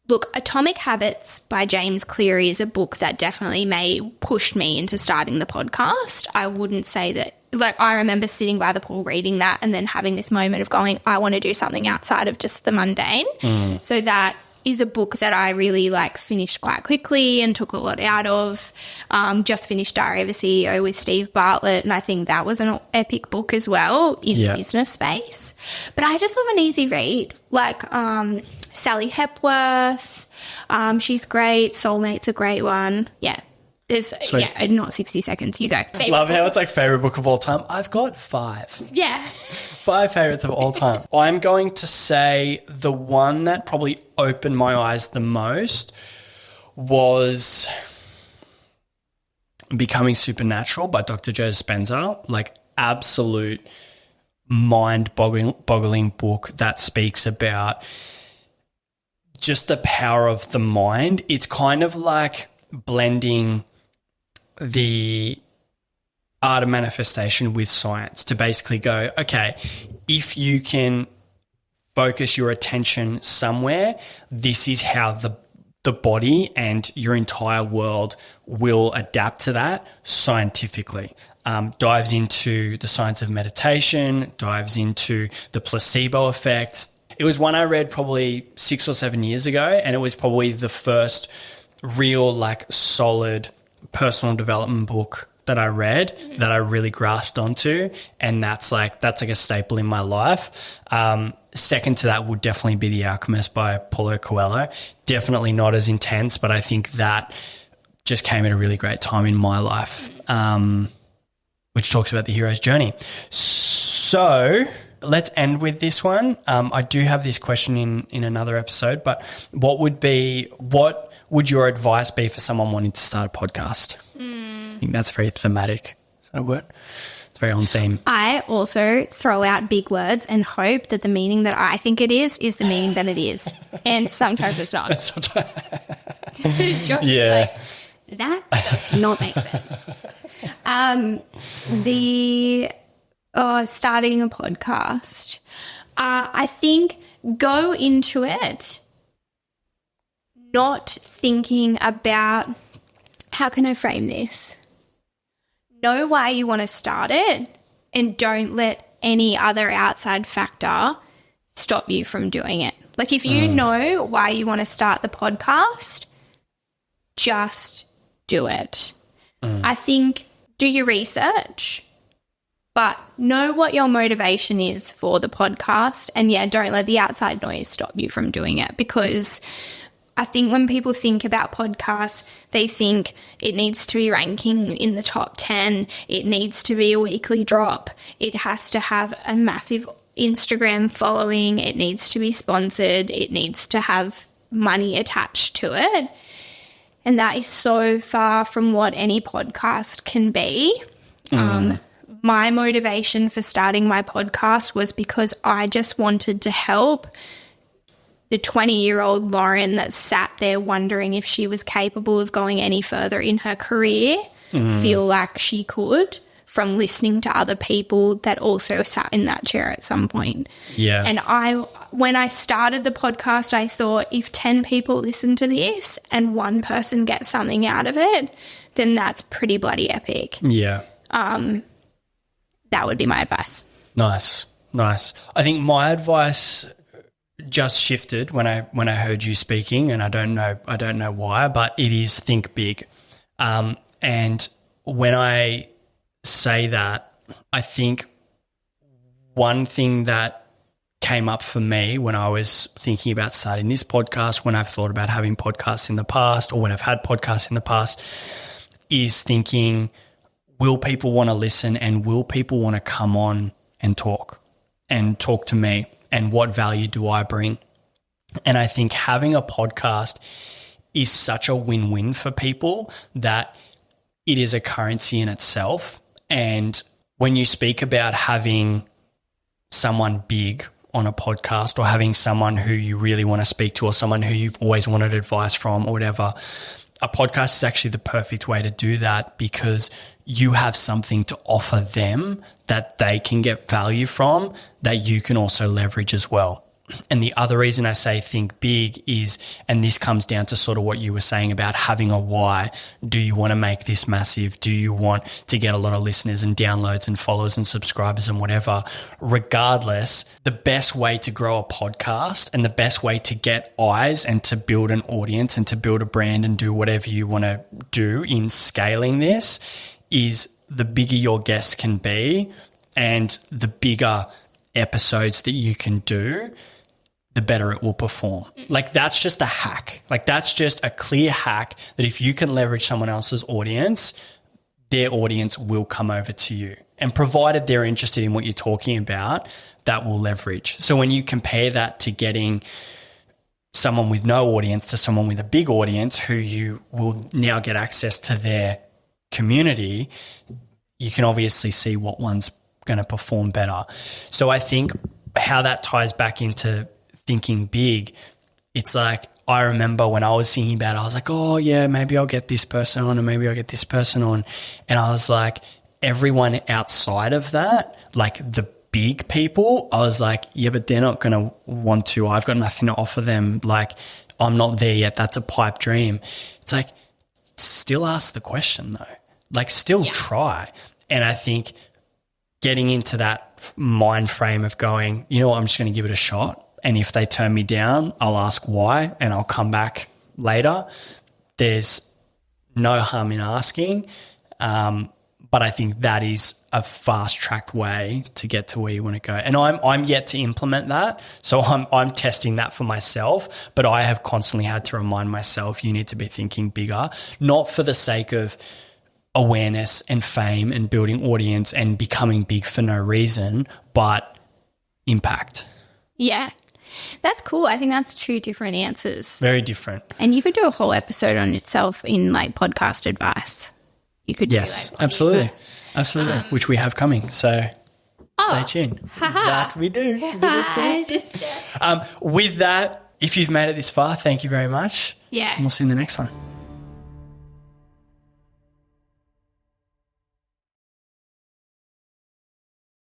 Look, Atomic Habits by James Clear is a book that definitely pushed me into starting the podcast. I wouldn't say that, I remember sitting by the pool reading that and then having this moment of going, I want to do something outside of just the mundane. So that is a book that I really finished quite quickly and took a lot out of. Just finished Diary of a CEO with Steve Bartlett, and I think that was an epic book as well in the business space. But I just love an easy read, Sally Hepworth. She's great. Soulmate's a great one. Yeah. There's not 60 seconds. You go. Love how it's favorite book of all time. I've got 5. Yeah. 5 favorites of all time. I'm going to say the one that probably opened my eyes the most was Becoming Supernatural by Dr. Joe Dispenza. Absolute mind-boggling book that speaks about just the power of the mind. It's kind of like blending the art of manifestation with science to basically go, okay, if you can focus your attention somewhere, this is how the body and your entire world will adapt to that scientifically. Dives into the science of meditation, dives into the placebo effect. It was one I read probably 6 or 7 years ago, and it was probably the first real solid personal development book that I read that I really grasped onto, and that's a staple in my life. Second to that would definitely be The Alchemist by Paulo Coelho. Definitely not as intense, but I think that just came at a really great time in my life, which talks about the hero's journey. So let's end with this one. I do have this question in another episode, but what would your advice be for someone wanting to start a podcast? I think that's very thematic. Is that a word? It's very on theme. I also throw out big words and hope that the meaning that I think it is the meaning that it is. And sometimes it's not. Josh is that does not make sense. Starting a podcast. I think go into it not thinking about how can I frame this? Know why you want to start it and don't let any other outside factor stop you from doing it. If you know why you want to start the podcast, just do it. I think do your research, but know what your motivation is for the podcast, and don't let the outside noise stop you from doing it, because I think when people think about podcasts, they think it needs to be ranking in the top 10. It needs to be a weekly drop. It has to have a massive Instagram following. It needs to be sponsored. It needs to have money attached to it. And that is so far from what any podcast can be. My motivation for starting my podcast was because I just wanted to help the 20-year-old Lauren that sat there wondering if she was capable of going any further in her career feel like she could from listening to other people that also sat in that chair at some point. Yeah. And when I started the podcast, I thought if 10 people listen to this and one person gets something out of it, then that's pretty bloody epic. Yeah. That would be my advice. Nice. I think my advice just shifted when I heard you speaking, and I don't know why, but it is think big. And when I say that, I think one thing that came up for me when I was thinking about starting this podcast, when I've thought about having podcasts in the past, or when I've had podcasts in the past, is thinking, will people want to listen, and will people want to come on and talk to me, and what value do I bring? And I think having a podcast is such a win-win for people that it is a currency in itself. And when you speak about having someone big on a podcast, or having someone who you really want to speak to, or someone who you've always wanted advice from, or whatever, a podcast is actually the perfect way to do that, because you have something to offer them that they can get value from that you can also leverage as well. And the other reason I say think big is, and this comes down to sort of what you were saying about having a why. Do you want to make this massive? Do you want to get a lot of listeners and downloads and followers and subscribers and whatever? Regardless, the best way to grow a podcast and the best way to get eyes and to build an audience and to build a brand and do whatever you want to do in scaling this is the bigger your guests can be and the bigger episodes that you can do, the better it will perform. Like, that's just a hack. Like, that's just a clear hack that if you can leverage someone else's audience, their audience will come over to you. And provided they're interested in what you're talking about, that will leverage. So when you compare that to getting someone with no audience to someone with a big audience who you will now get access to their community, you can obviously see what one's going to perform better. So I think how that ties back into thinking big, it's like, I remember when I was thinking about it, I was like, oh yeah, maybe I'll get this person on, and maybe I'll get this person on. And I was like, everyone outside of that, like the big people, I was like, yeah, but they're not going to want to. I've got nothing to offer them. Like, I'm not there yet. That's a pipe dream. It's like, still ask the question though. Like, still try. And I think getting into that mind frame of going, you know what, I'm just going to give it a shot. And if they turn me down, I'll ask why and I'll come back later. There's no harm in asking. But I think that is a fast-tracked way to get to where you want to go. And I'm yet to implement that. So I'm testing that for myself. But I have constantly had to remind myself, you need to be thinking bigger, not for the sake of awareness and fame and building audience and becoming big for no reason, but impact. Yeah. That's cool. I think that's two different answers. Very different. And you could do a whole episode on itself in like podcast advice. You could do absolutely. Absolutely. Which we have coming. So stay tuned. That we do. With that, if you've made it this far, thank you very much. Yeah. And we'll see you in the next one.